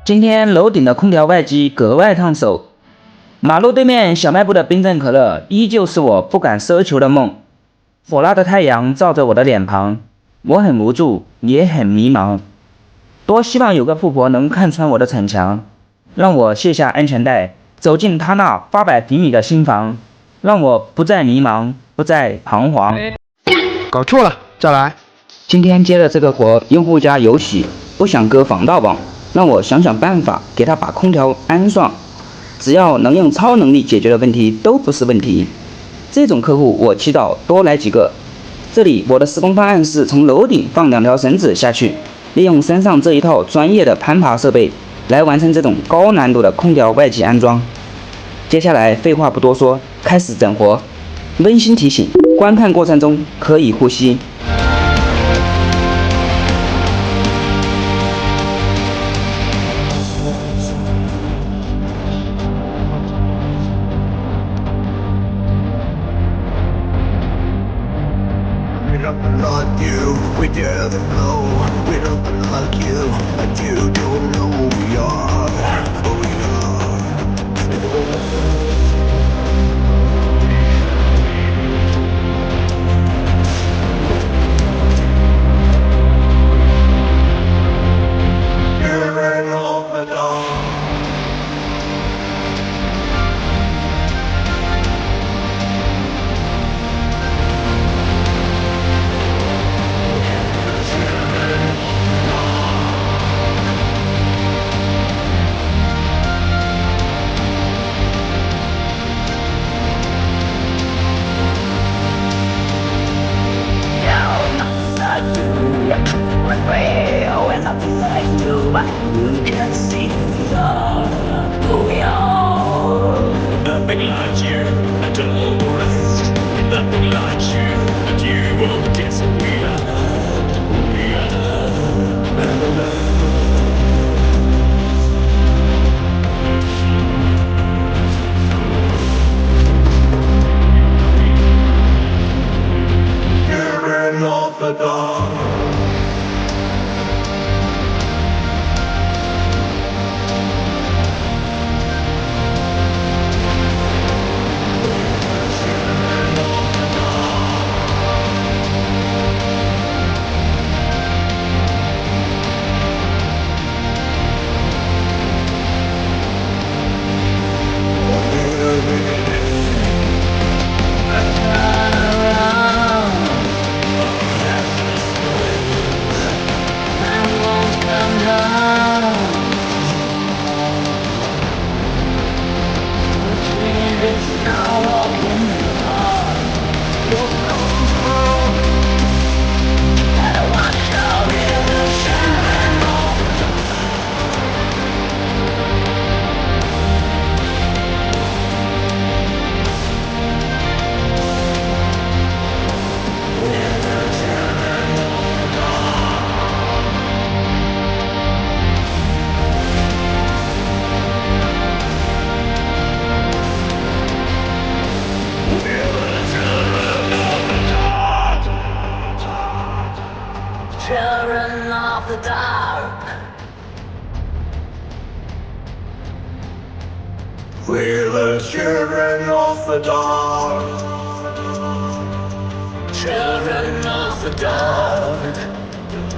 今天楼顶的空调外机格外烫手，马路对面小卖部的冰镇可乐依旧是我不敢奢求的梦。火辣的太阳照着我的脸庞，我很无助，也很迷茫。多希望有个富婆能看穿我的逞强，让我卸下安全带，走进她那800平米的新房，让我不再迷茫，不再彷徨。搞错了，再来。今天接的这个活，用户家有喜，不想割防盗网，让我想想办法给他把空调安上。只要能用超能力解决的问题都不是问题。这种客户我祈祷多来几个。这里我的施工方案是从楼顶放2条绳子下去，利用身上这一套专业的攀爬设备来完成这种高难度的空调外机安装。接下来废话不多说，开始整活。温馨提醒，观看过程中可以呼吸。Like you, we never know. We don't like you, and you don't know who we are. Who we are. You're an open door. Nothing like you, I don't rest. Nothing like you, and you won't guess who we are. We are. You're an open door. Children of the dark. We're the children of the dark. Children of the dark.